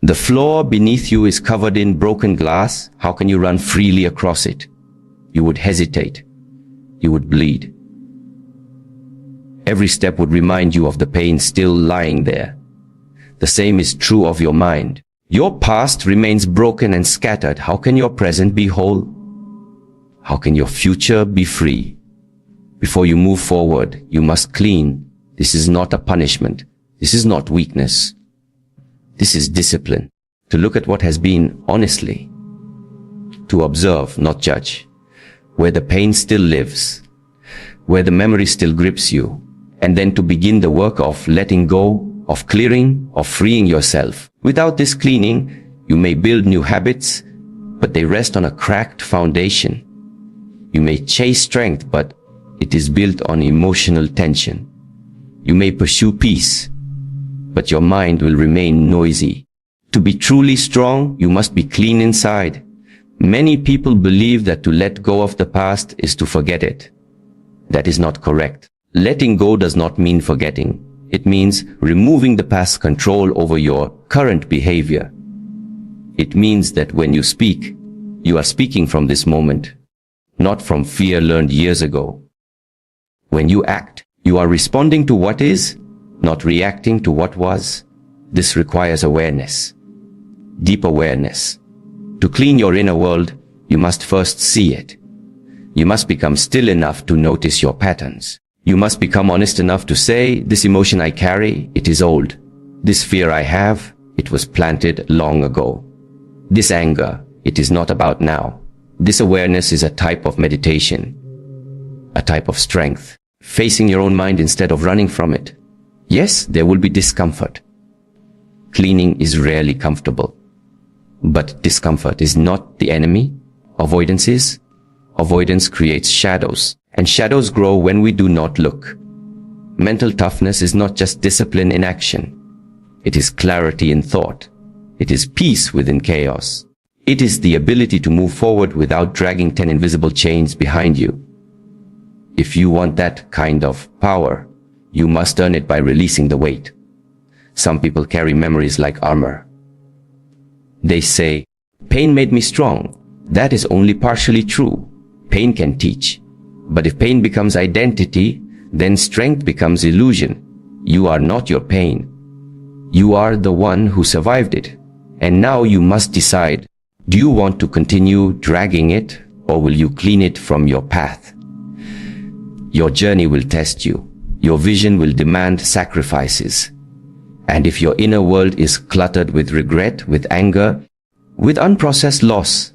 The floor beneath you is covered in broken glass. How can you run freely across it? You would hesitate. You would bleed. Every step would remind you of the pain still lying there. The same is true of your mind. Your past remains broken and scattered. How can your present be whole? How can your future be free? Before you move forward, you must clean. This is not a punishment. This is not weakness. This is discipline. To look at what has been honestly. To observe, not judge. Where the pain still lives. Where the memory still grips you. And then to begin the work of letting go, of clearing, of freeing yourself. Without this cleaning, you may build new habits, but they rest on a cracked foundation. You may chase strength, but it is built on emotional tension. You may pursue peace, but your mind will remain noisy. To be truly strong, you must be clean inside. Many people believe that to let go of the past is to forget it. That is not correct. Letting go does not mean forgetting. It means removing the past's control over your current behavior. It means that when you speak, you are speaking from this moment, not from fear learned years ago. When you act, you are responding to what is, not reacting to what was. This requires awareness, deep awareness. To clean your inner world, you must first see it. You must become still enough to notice your patterns. You must become honest enough to say, this emotion I carry, it is old. This fear I have, it was planted long ago. This anger, it is not about now. This awareness is a type of meditation, a type of strength, facing your own mind instead of running from it. Yes, there will be discomfort. Cleaning is rarely comfortable. But discomfort is not the enemy. Avoidance is. Avoidance creates shadows. And shadows grow when we do not look. Mental toughness is not just discipline in action. It is clarity in thought. It is peace within chaos. It is the ability to move forward without dragging 10 invisible chains behind you. If you want that kind of power, you must earn it by releasing the weight. Some people carry memories like armor. They say, pain made me strong. That is only partially true. Pain can teach. But if pain becomes identity, then strength becomes illusion. You are not your pain. You are the one who survived it. And now you must decide, do you want to continue dragging it, or will you clean it from your path? Your journey will test you. Your vision will demand sacrifices. And if your inner world is cluttered with regret, with anger, with unprocessed loss,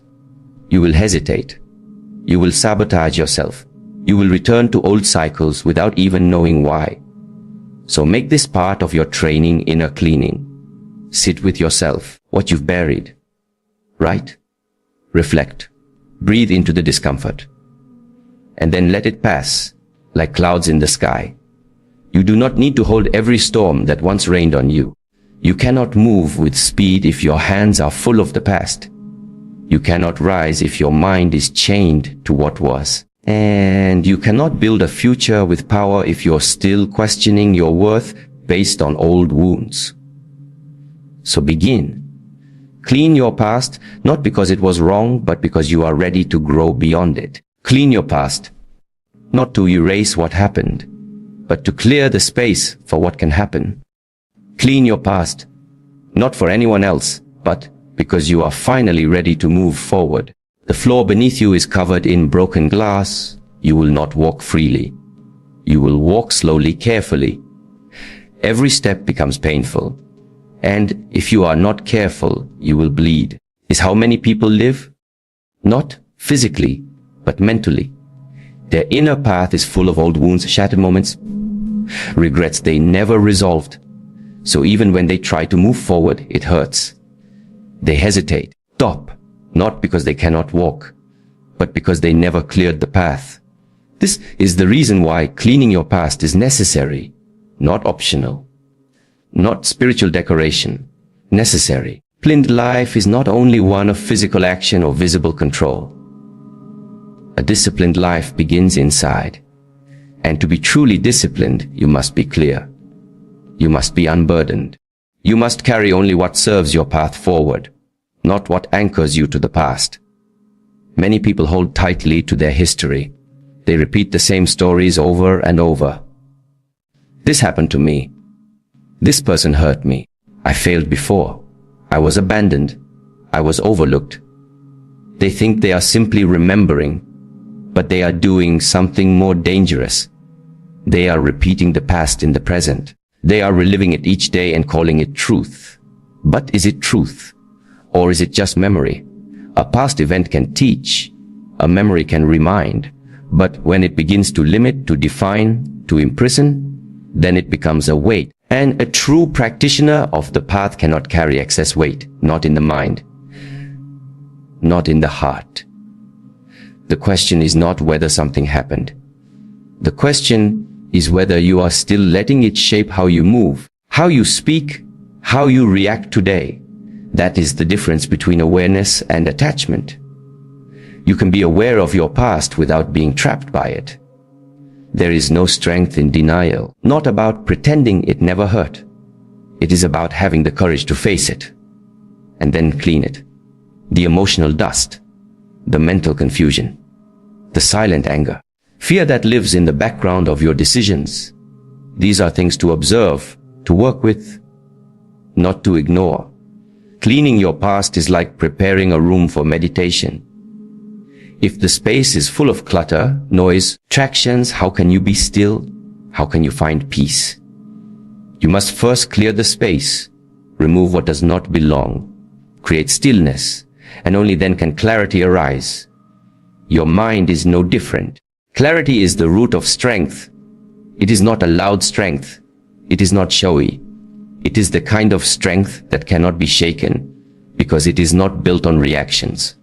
you will hesitate. You will sabotage yourself. You will return to old cycles without even knowing why. So make this part of your training, inner cleaning. Sit with yourself, what you've buried. Write. Reflect. Breathe into the discomfort. And then let it pass, like clouds in the sky. You do not need to hold every storm that once rained on you. You cannot move with speed if your hands are full of the past. You cannot rise if your mind is chained to what was. And you cannot build a future with power if you're still questioning your worth based on old wounds. So begin. Clean your past, not because it was wrong, but because you are ready to grow beyond it. Clean your past, not to erase what happened, but to clear the space for what can happen. Clean your past, not for anyone else, but because you are finally ready to move forward. The floor beneath you is covered in broken glass. You will not walk freely. You will walk slowly, carefully. Every step becomes painful. And if you are not careful, you will bleed. Is how many people live? Not physically, but mentally. Their inner path is full of old wounds, shattered moments, regrets they never resolved. So even when they try to move forward, it hurts. They hesitate, stop, not because they cannot walk, but because they never cleared the path. This is the reason why cleaning your past is necessary, not optional, not spiritual decoration, necessary. Disciplined life is not only one of physical action or visible control. A disciplined life begins inside. And to be truly disciplined, you must be clear. You must be unburdened. You must carry only what serves your path forward, not what anchors you to the past. Many people hold tightly to their history. They repeat the same stories over and over. This happened to me. This person hurt me. I failed before. I was abandoned. I was overlooked. They think they are simply remembering, but they are doing something more dangerous. They are repeating the past in the present. They are reliving it each day and calling it truth. But is it truth? Or is it just memory? A past event can teach. A memory can remind. But when it begins to limit, to define, to imprison, then it becomes a weight. And a true practitioner of the path cannot carry excess weight, not in the mind, not in the heart. The question is not whether something happened. The question is whether you are still letting it shape how you move, how you speak, how you react today. That is the difference between awareness and attachment. You can be aware of your past without being trapped by it. There is no strength in denial, not about pretending it never hurt. It is about having the courage to face it and then clean it. The emotional dust, the mental confusion, the silent anger, fear that lives in the background of your decisions. These are things to observe, to work with, not to ignore. Cleaning your past is like preparing a room for meditation. If the space is full of clutter, noise, distractions, how can you be still? How can you find peace? You must first clear the space, remove what does not belong, create stillness, and only then can clarity arise. Your mind is no different. Clarity is the root of strength. It is not a loud strength. It is not showy. It is the kind of strength that cannot be shaken because it is not built on reactions.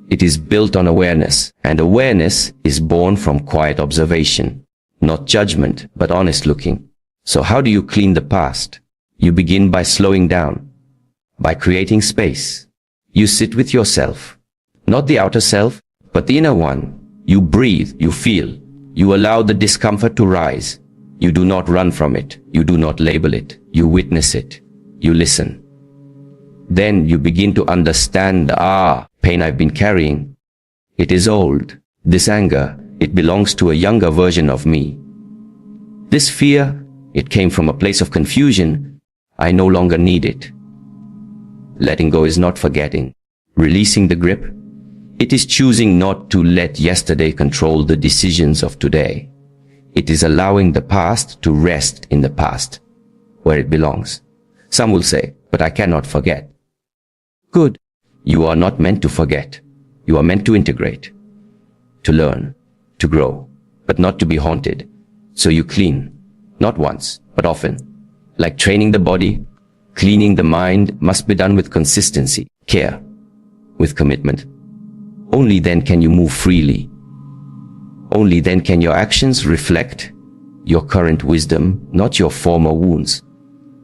It is built on awareness, and awareness is born from quiet observation, not judgment, but honest looking. So how do you clean the past? You begin by slowing down, by creating space. You sit with yourself, not the outer self, but the inner one. You breathe, you feel, you allow the discomfort to rise. You do not run from it, you do not label it, you witness it, you listen. Then you begin to understand, pain I've been carrying. It is old. This anger, it belongs to a younger version of me. This fear, it came from a place of confusion. I no longer need it. Letting go is not forgetting. Releasing the grip, it is choosing not to let yesterday control the decisions of today. It is allowing the past to rest in the past, where it belongs. Some will say, but I cannot forget. Good. You are not meant to forget. You are meant to integrate, to learn, to grow, but not to be haunted. So you clean, not once, but often. Like training the body, cleaning the mind must be done with consistency, care, with commitment. Only then can you move freely. Only then can your actions reflect your current wisdom, not your former wounds.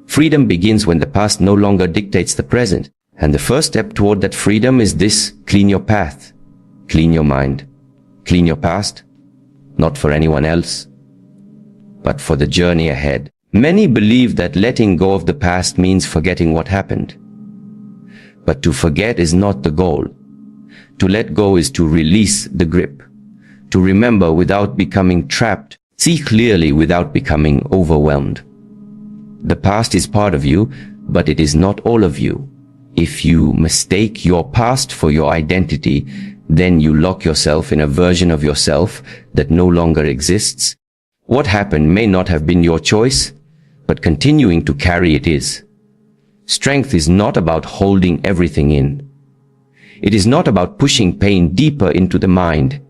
Freedom begins when the past no longer dictates the present. And the first step toward that freedom is this: clean your path, clean your mind, clean your past, not for anyone else, but for the journey ahead. Many believe that letting go of the past means forgetting what happened. But to forget is not the goal. To let go is to release the grip, to remember without becoming trapped, see clearly without becoming overwhelmed. The past is part of you, but it is not all of you. If you mistake your past for your identity, then you lock yourself in a version of yourself that no longer exists. What happened may not have been your choice, but continuing to carry it is. Strength is not about holding everything in. It is not about pushing pain deeper into the mind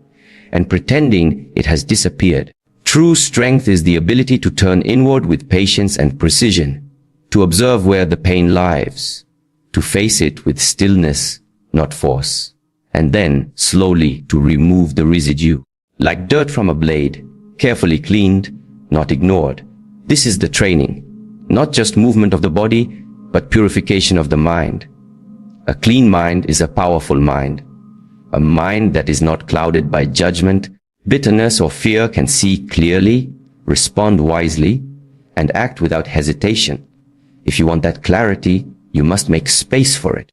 and pretending it has disappeared. True strength is the ability to turn inward with patience and precision, to observe where the pain lies, to face it with stillness, not force, and then slowly to remove the residue, like dirt from a blade, carefully cleaned, not ignored. This is the training, not just movement of the body, but purification of the mind. A clean mind is a powerful mind. A mind that is not clouded by judgment, bitterness, or fear can see clearly, respond wisely, and act without hesitation. If you want that clarity, you must make space for it.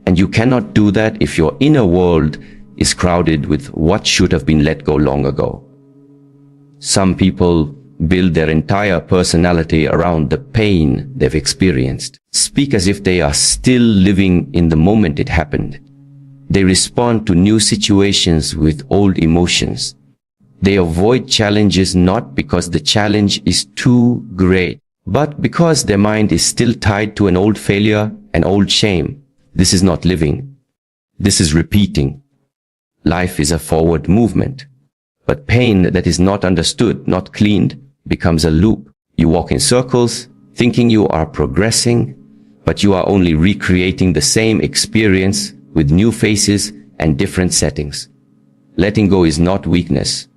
And you cannot do that if your inner world is crowded with what should have been let go long ago. Some people build their entire personality around the pain they've experienced, speak as if they are still living in the moment it happened. They respond to new situations with old emotions. They avoid challenges not because the challenge is too great, but because their mind is still tied to an old failure, an old shame. This is not living. This is repeating. Life is a forward movement. But pain that is not understood, not cleaned, becomes a loop. You walk in circles, thinking you are progressing, but you are only recreating the same experience with new faces and different settings. Letting go is not weakness.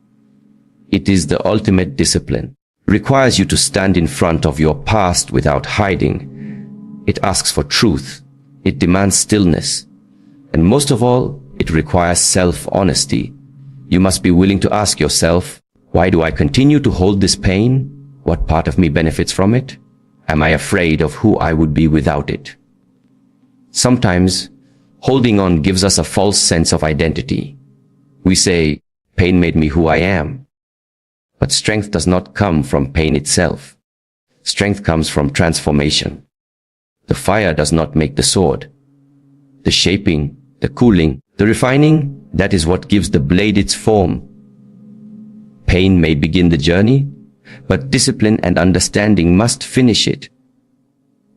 It is the ultimate discipline. It requires you to stand in front of your past without hiding. It asks for truth. It demands stillness. And most of all, it requires self-honesty. You must be willing to ask yourself, why do I continue to hold this pain? What part of me benefits from it? Am I afraid of who I would be without it? Sometimes, holding on gives us a false sense of identity. We say, pain made me who I am. But strength does not come from pain itself. Strength comes from transformation. The fire does not make the sword. The shaping, the cooling, the refining, that is what gives the blade its form. Pain may begin the journey, but discipline and understanding must finish it.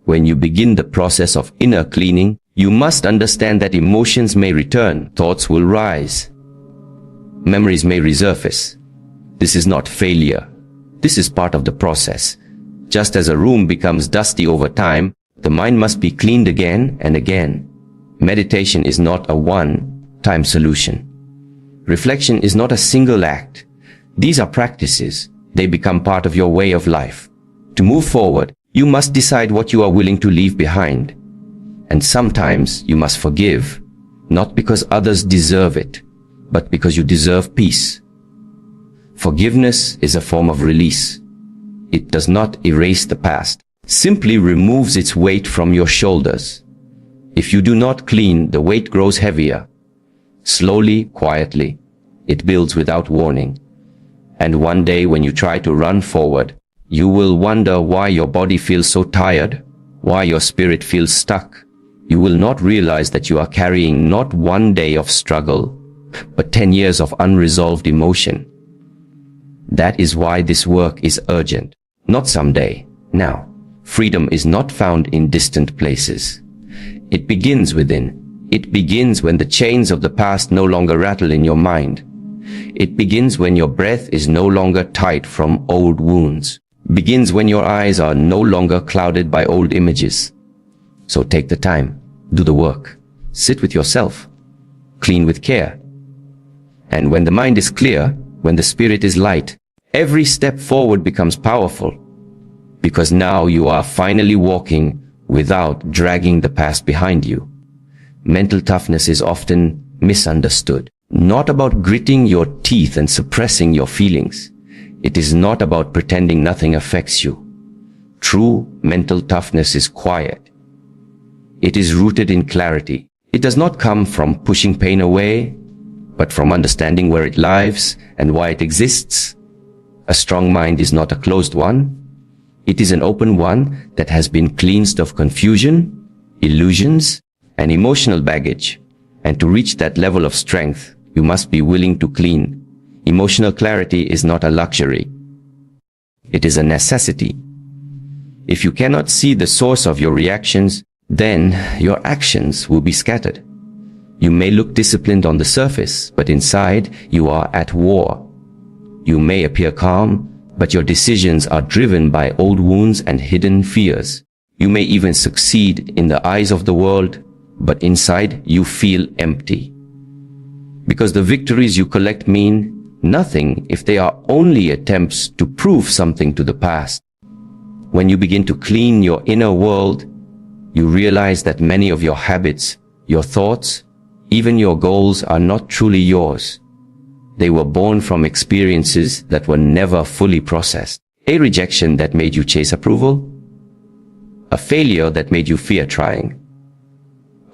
When you begin the process of inner cleaning, you must understand that emotions may return, thoughts will rise, memories may resurface. This is not failure. This is part of the process. Just as a room becomes dusty over time, the mind must be cleaned again and again. Meditation is not a one-time solution. Reflection is not a single act. These are practices. They become part of your way of life. To move forward, you must decide what you are willing to leave behind. And sometimes you must forgive, not because others deserve it, but because you deserve peace. Forgiveness is a form of release. It does not erase the past, simply removes its weight from your shoulders. If you do not clean, the weight grows heavier. Slowly, quietly, it builds without warning. And one day when you try to run forward, you will wonder why your body feels so tired, why your spirit feels stuck. You will not realize that you are carrying not one day of struggle, but 10 years of unresolved emotion. That is why this work is urgent, not someday, now. Freedom is not found in distant places. It begins within. It begins when the chains of the past no longer rattle in your mind. It begins when your breath is no longer tight from old wounds. Begins when your eyes are no longer clouded by old images. So take the time, do the work, sit with yourself, clean with care. And when the mind is clear, when the spirit is light, every step forward becomes powerful. Because now you are finally walking without dragging the past behind you. Mental toughness is often misunderstood. Not about gritting your teeth and suppressing your feelings. It is not about pretending nothing affects you. True mental toughness is quiet. It is rooted in clarity. It does not come from pushing pain away, but from understanding where it lives and why it exists. A strong mind is not a closed one. It is an open one that has been cleansed of confusion, illusions, and emotional baggage. And to reach that level of strength, you must be willing to clean. Emotional clarity is not a luxury. It is a necessity. If you cannot see the source of your reactions, then your actions will be scattered. You may look disciplined on the surface, but inside you are at war. You may appear calm, but your decisions are driven by old wounds and hidden fears. You may even succeed in the eyes of the world, but inside you feel empty. Because the victories you collect mean nothing if they are only attempts to prove something to the past. When you begin to clean your inner world, you realize that many of your habits, your thoughts, even your goals are not truly yours. They were born from experiences that were never fully processed. A rejection that made you chase approval, a failure that made you fear trying,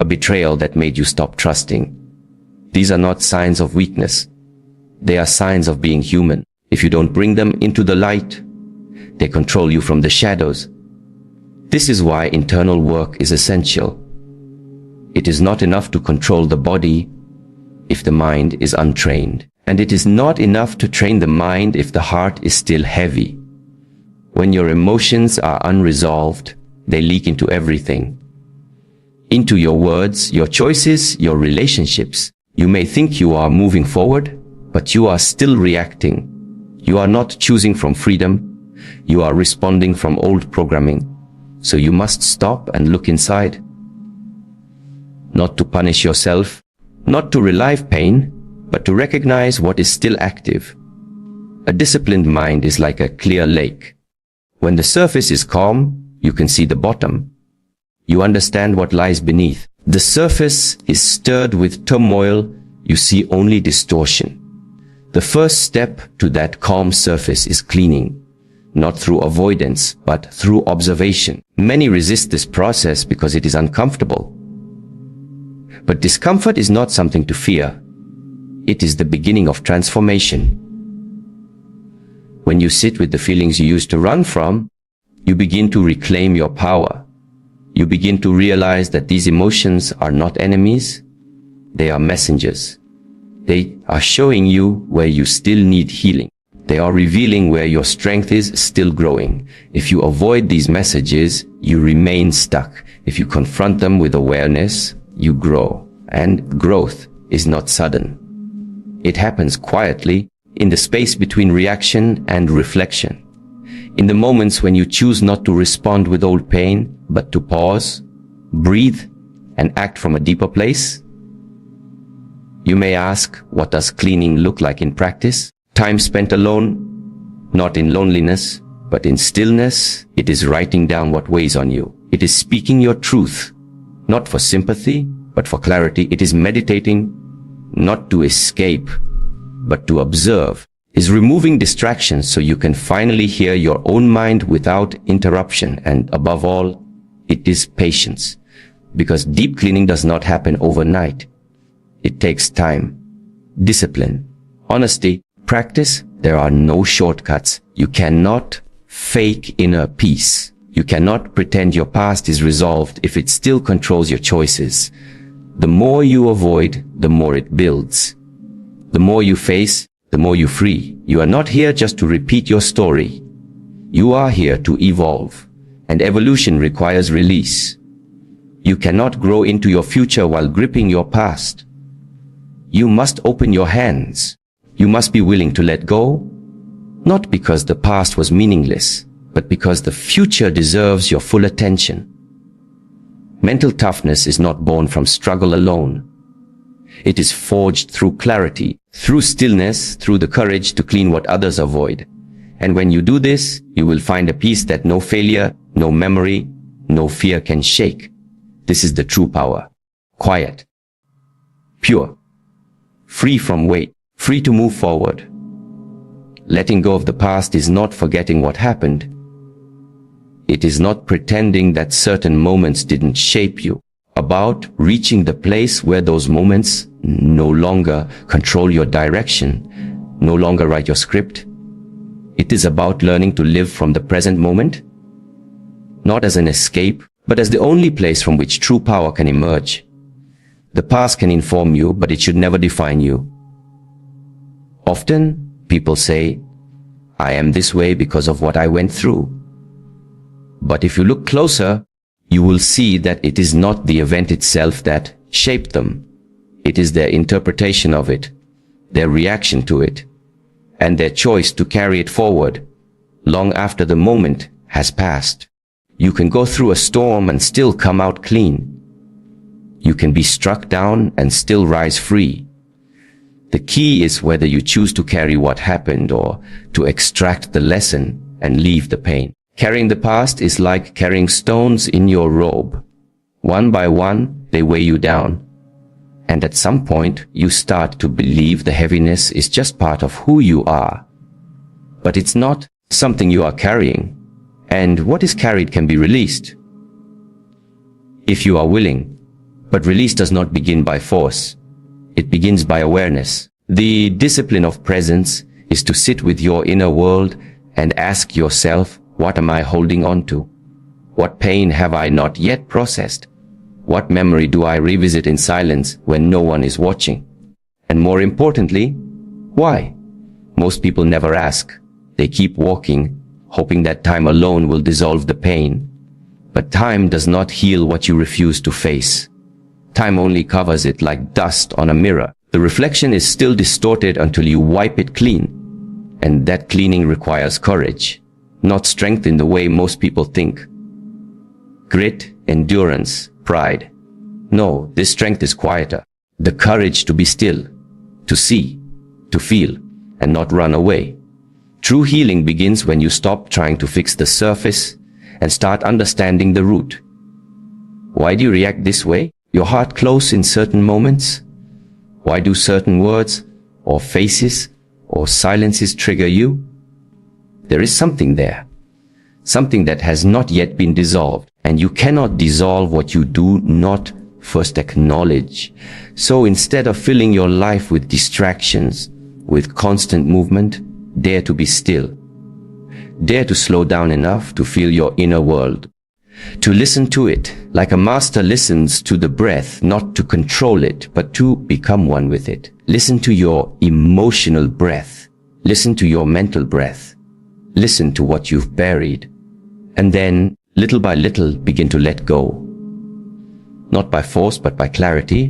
a betrayal that made you stop trusting. These are not signs of weakness. They are signs of being human. If you don't bring them into the light, they control you from the shadows. This is why internal work is essential. It is not enough to control the body if the mind is untrained. And it is not enough to train the mind if the heart is still heavy. When your emotions are unresolved, they leak into everything. Into your words, your choices, your relationships. You may think you are moving forward, but you are still reacting. You are not choosing from freedom. You are responding from old programming. So you must stop and look inside. Not to punish yourself, not to relieve pain, but to recognize what is still active. A disciplined mind is like a clear lake. When the surface is calm, you can see the bottom. You understand what lies beneath. The surface is stirred with turmoil, you see only distortion. The first step to that calm surface is cleaning, not through avoidance, but through observation. Many resist this process because it is uncomfortable. But discomfort is not something to fear. It is the beginning of transformation. When you sit with the feelings you used to run from, you begin to reclaim your power. You begin to realize that these emotions are not enemies, they are messengers. They are showing you where you still need healing. They are revealing where your strength is still growing. If you avoid these messages, you remain stuck. If you confront them with awareness, you grow. And growth is not sudden. It happens quietly in the space between reaction and reflection. In the moments when you choose not to respond with old pain, but to pause, breathe, and act from a deeper place. You may ask, what does cleaning look like in practice? Time spent alone, not in loneliness, but in stillness. It is writing down what weighs on you. It is speaking your truth, not for sympathy, but for clarity. It is meditating, not to escape, but to observe. Is removing distractions so you can finally hear your own mind without interruption. And above all, it is patience. Because deep cleaning does not happen overnight. It takes time, discipline, honesty, practice. There are no shortcuts. You cannot fake inner peace. You cannot pretend your past is resolved if it still controls your choices. The more you avoid, the more it builds. The more you face, the more you free. You are not here just to repeat your story. You are here to evolve. And evolution requires release. You cannot grow into your future while gripping your past. You must open your hands. You must be willing to let go, not because the past was meaningless, but because the future deserves your full attention. Mental toughness is not born from struggle alone. It is forged through clarity, through stillness, through the courage to clean what others avoid. And when you do this, you will find a peace that no failure, no memory, no fear can shake. This is the true power. Quiet, pure, free from weight, free to move forward. Letting go of the past is not forgetting what happened. It is not pretending that certain moments didn't shape you. About reaching the place where those moments no longer control your direction, no longer write your script. It is about learning to live from the present moment, not as an escape, but as the only place from which true power can emerge. The past can inform you, but it should never define you. Often, people say, I am this way because of what I went through. But if you look closer, you will see that it is not the event itself that shaped them. It is their interpretation of it, their reaction to it, and their choice to carry it forward long after the moment has passed. You can go through a storm and still come out clean. You can be struck down and still rise free. The key is whether you choose to carry what happened or to extract the lesson and leave the pain. Carrying the past is like carrying stones in your robe. One by one, they weigh you down. And at some point, you start to believe the heaviness is just part of who you are. But it's not something you are carrying. And what is carried can be released. if you are willing. But release does not begin by force. It begins by awareness. The discipline of presence is to sit with your inner world and ask yourself, what am I holding on to? What pain have I not yet processed? What memory do I revisit in silence when no one is watching? And more importantly, why? Most people never ask. They keep walking, hoping that time alone will dissolve the pain. But time does not heal what you refuse to face. Time only covers it like dust on a mirror. The reflection is still distorted until you wipe it clean. And that cleaning requires courage, not strength in the way most people think. Grit, endurance, pride. No, this strength is quieter. The courage to be still, to see, to feel, and not run away. True healing begins when you stop trying to fix the surface and start understanding the root. Why do you react this way? Your heart close in certain moments? Why do certain words or faces or silences trigger you? There is something there. Something that has not yet been dissolved. And you cannot dissolve what you do not first acknowledge. So instead of filling your life with distractions, with constant movement, dare to be still. Dare to slow down enough to feel your inner world. To listen to it, like a master listens to the breath, not to control it, but to become one with it. Listen to your emotional breath. Listen to your mental breath. Listen to what you've buried. And then, little by little, begin to let go. Not by force, but by clarity.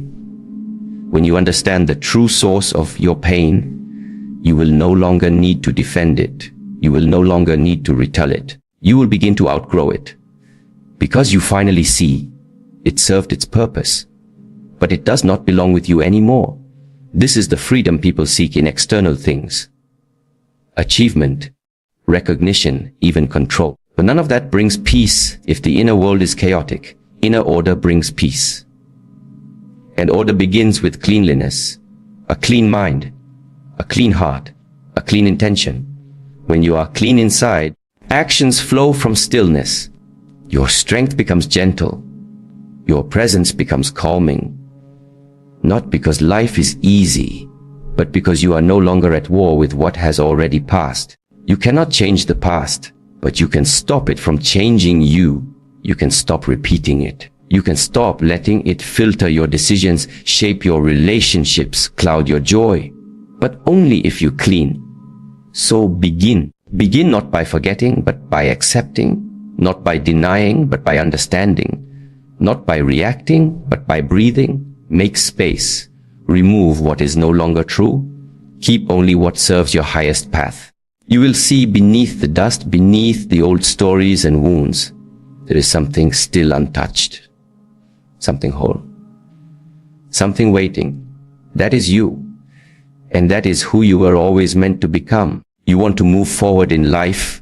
When you understand the true source of your pain, you will no longer need to defend it. You will no longer need to retell it. You will begin to outgrow it. Because you finally see, it served its purpose. But it does not belong with you anymore. This is the freedom people seek in external things. Achievement, recognition, even control. But none of that brings peace if the inner world is chaotic. Inner order brings peace. And order begins with cleanliness, a clean mind, a clean heart, a clean intention. When you are clean inside, actions flow from stillness. Your strength becomes gentle. Your presence becomes calming. Not because life is easy, but because you are no longer at war with what has already passed. You cannot change the past, but you can stop it from changing you. You can stop repeating it. You can stop letting it filter your decisions, shape your relationships, cloud your joy. But only if you clean. So begin. Begin not by forgetting, but by accepting. Not by denying, but by understanding. Not by reacting, but by breathing. Make space. Remove what is no longer true. Keep only what serves your highest path. You will see beneath the dust, beneath the old stories and wounds, there is something still untouched. Something whole. Something waiting. That is you. And that is who you were always meant to become. You want to move forward in life,